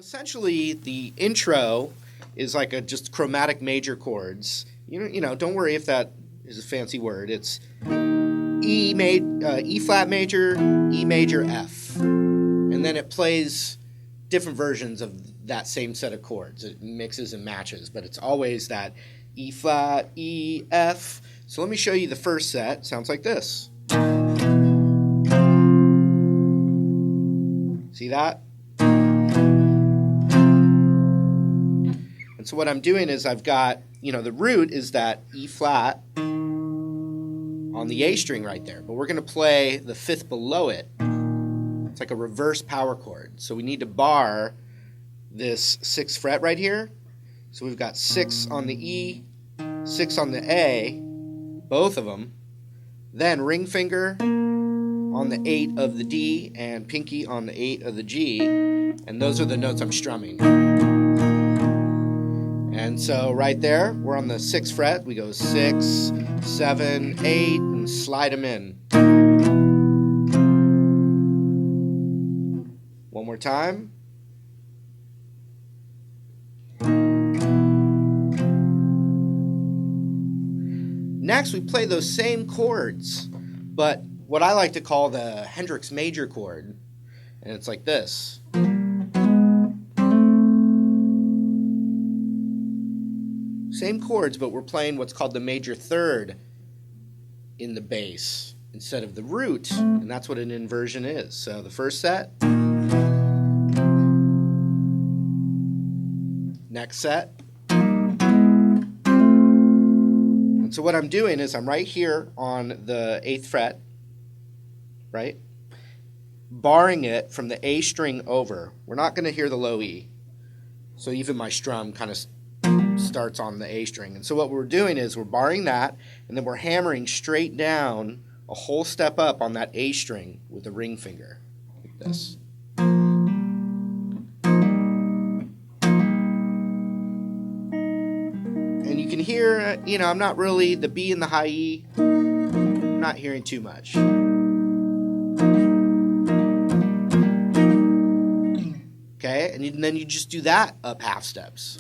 essentially, the intro is like just chromatic major chords. Don't worry if that is a fancy word. It's E flat major, E major, F, and then it plays different versions of that same set of chords. It mixes and matches, but it's always that E flat, E, F. So let me show you the first set. Sounds like this. See that? And so what I'm doing is I've got, the root is that E flat on the A string right there, but we're going to play the fifth below it. It's like a reverse power chord. So we need to bar this 6th fret right here. So we've got 6 on the E, 6 on the A, both of them. Then ring finger on the 8 of the D and pinky on the 8 of the G. And those are the notes I'm strumming. And so right there, we're on the 6th fret. We go 6, 7, 8, and slide them in. One more time. Next, we play those same chords, but what I like to call the Hendrix major chord, and it's like this. Same chords, but we're playing what's called the major third in the bass instead of the root, and that's what an inversion is. So the first set, next set, and so what I'm doing is I'm right here on the 8th fret, right? Barring it from the A string over. We're not going to hear the low E. So even my strum kind of starts on the A string. And so what we're doing is we're barring that, and then we're hammering straight down a whole step up on that A string with the ring finger, like this. And you can hear, I'm not really, the B and the high E, I'm not hearing too much. Okay, and then you just do that up half steps.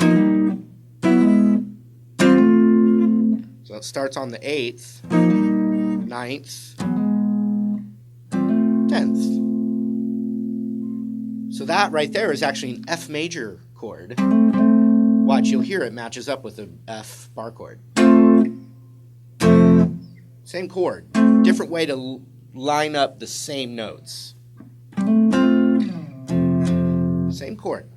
So it starts on the 8th, 9th, 10th. So that right there is actually an F major chord. Watch, you'll hear it matches up with the F bar chord. Same chord, different way to line up the same notes. Same chord.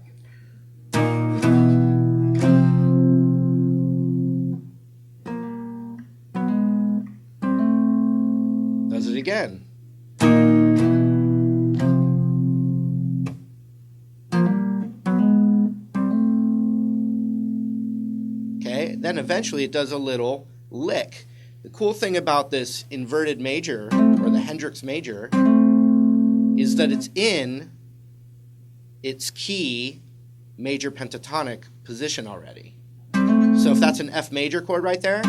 Does it again. Okay, then eventually it does a little lick. The cool thing about this inverted major, or the Hendrix major, is that it's in its key major pentatonic position already. So if that's an F major chord right there,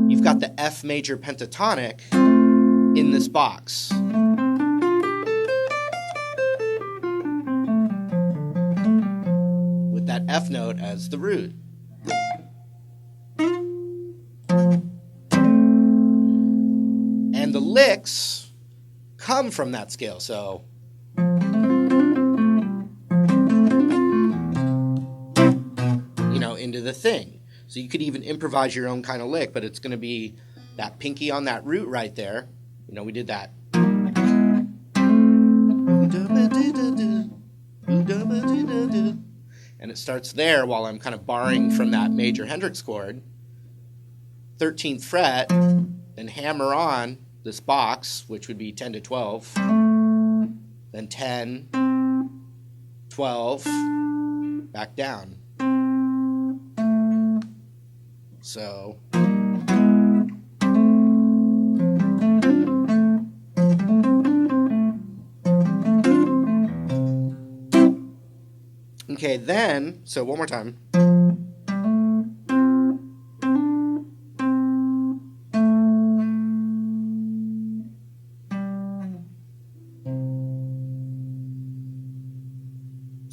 you've got the F major pentatonic in this box. With that F note as the root. And the licks come from that scale, so into the thing. So you could even improvise your own kind of lick, but it's going to be that pinky on that root right there. We did that. And it starts there while I'm kind of barring from that major Hendrix chord. 13th fret, then hammer on this box, which would be 10 to 12. Then 10, 12, back down. So okay, then, so one more time.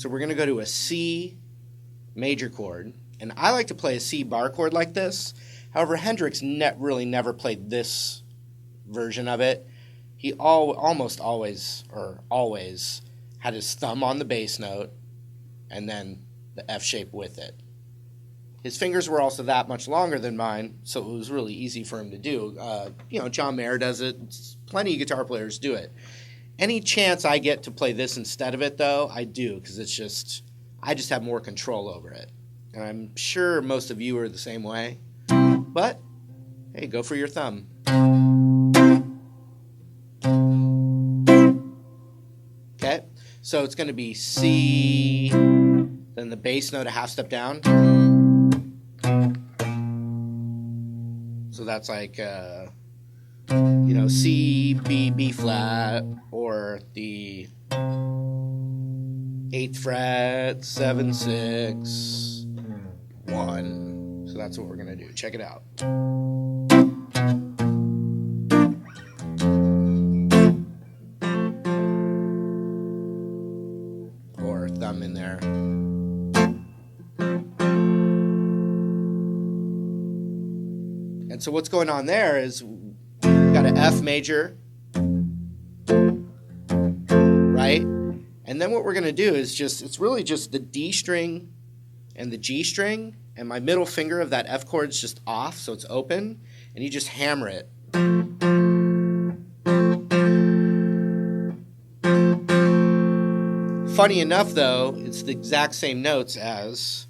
So we're going to go to a C major chord, and I like to play a C bar chord like this. However, Hendrix really never played this version of it. He almost always had his thumb on the bass note and then the F shape with it. His fingers were also that much longer than mine, so it was really easy for him to do. John Mayer does it. Plenty of guitar players do it. Any chance I get to play this instead of it, though, I do, because I just have more control over it. And I'm sure most of you are the same way. But, hey, go for your thumb. Okay, so it's going to be C, then the bass note a half step down. So that's like, C, B flat, or the 8th fret, 7, 6, 1. So that's what we're going to do. Check it out. Or thumb in there. And so what's going on there is we've got an F major, right? And then what we're going to do is it's really just the D string and the G string, and my middle finger of that F chord is just off, so it's open, and you just hammer it. Funny enough, though, it's the exact same notes as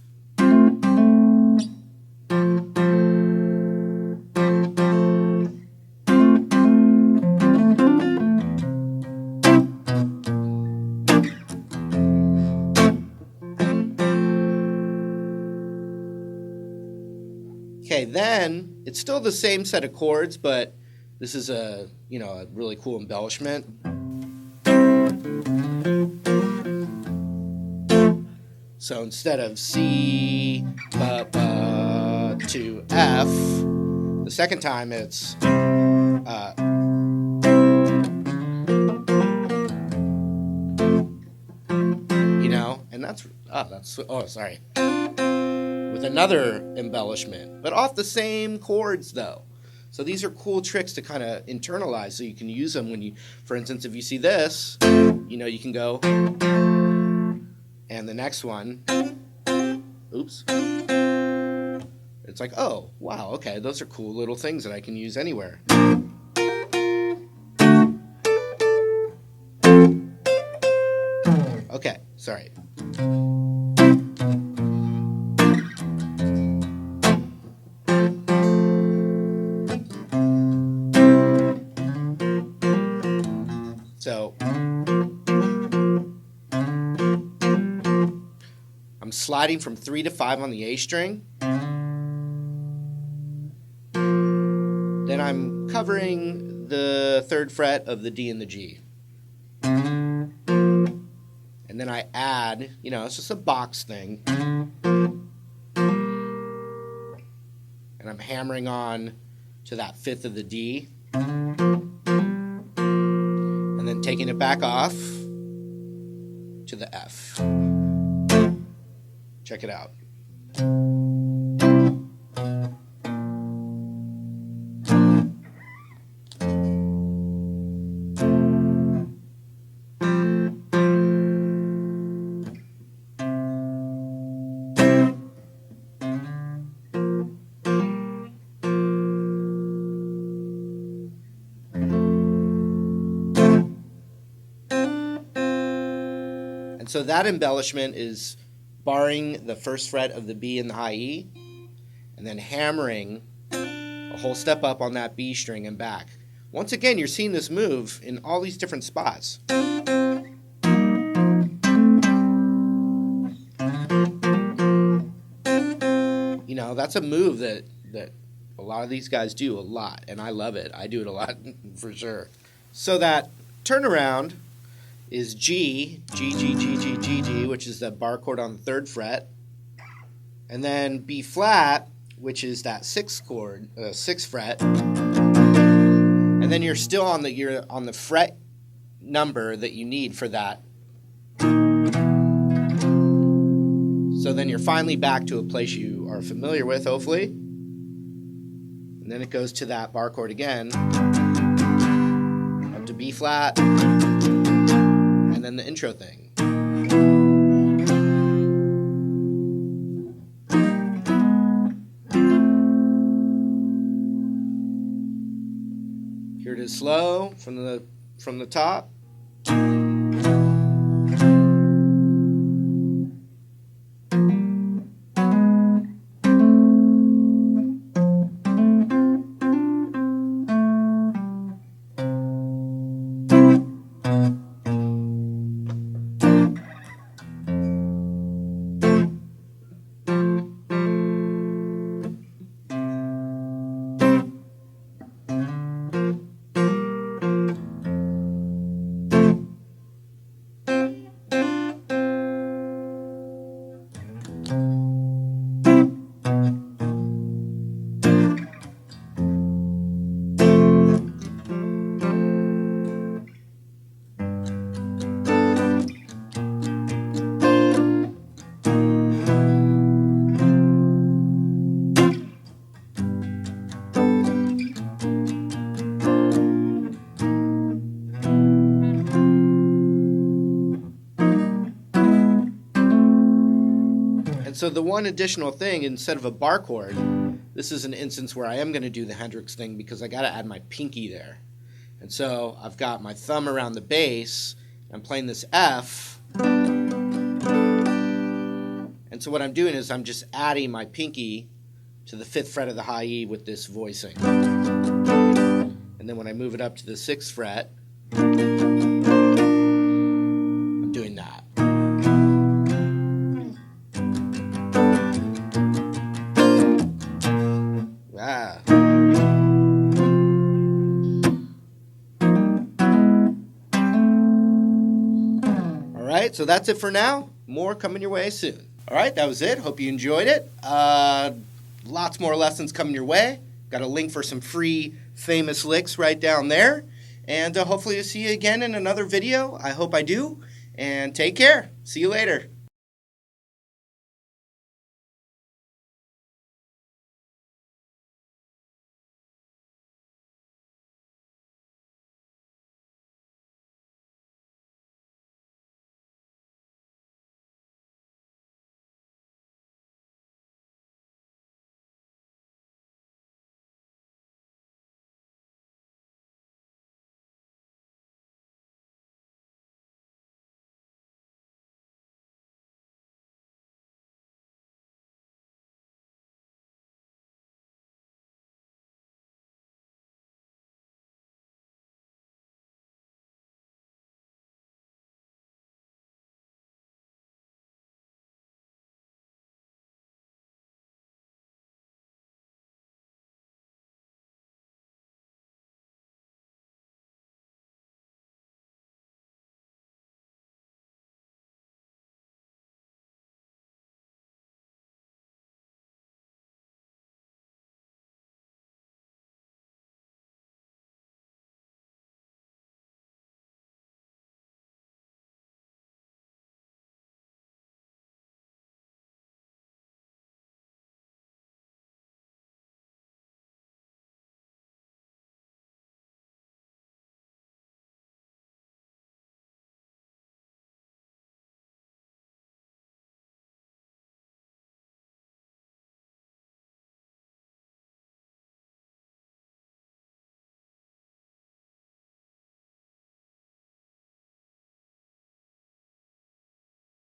okay, then it's still the same set of chords, but this is a really cool embellishment. So instead of C to F, the second time it's and sorry. With another embellishment, but off the same chords though. So these are cool tricks to kind of internalize, so you can use them when for instance, if you see this, you can go, and the next one, oops, it's like, oh, wow, okay, those are cool little things that I can use anywhere. Okay, sorry. So I'm sliding from 3 to 5 on the A string. Then I'm covering the 3rd fret of the D and the G. And then I add, it's just a box thing. And I'm hammering on to that 5th of the D. And then taking it back off to the F. Check it out. And so that embellishment is barring the 1st fret of the B and the high E, and then hammering a whole step up on that B string and back. Once again, you're seeing this move in all these different spots. That's a move that a lot of these guys do a lot, and I love it. I do it a lot for sure. So that turnaround is G, G, G, G, G, G, G, which is the bar chord on the 3rd fret, and then B flat, which is that 6th chord, 6th fret, and then you're still on the fret number that you need for that So then you're finally back to a place you are familiar with, hopefully. And then it goes to that bar chord again, up to B flat, and then the intro thing. Here it is slow from the top. So the one additional thing, instead of a bar chord, this is an instance where I am going to do the Hendrix thing because I got to add my pinky there. And so I've got my thumb around the bass, I'm playing this F, and so what I'm doing is I'm just adding my pinky to the 5th fret of the high E with this voicing. And then when I move it up to the 6th fret, I'm doing that. Alright, so that's it for now. More coming your way soon. Alright, that was it. Hope you enjoyed it. Lots more lessons coming your way. Got a link for some free famous licks right down there. And hopefully I'll see you again in another video. I hope I do. And take care. See you later.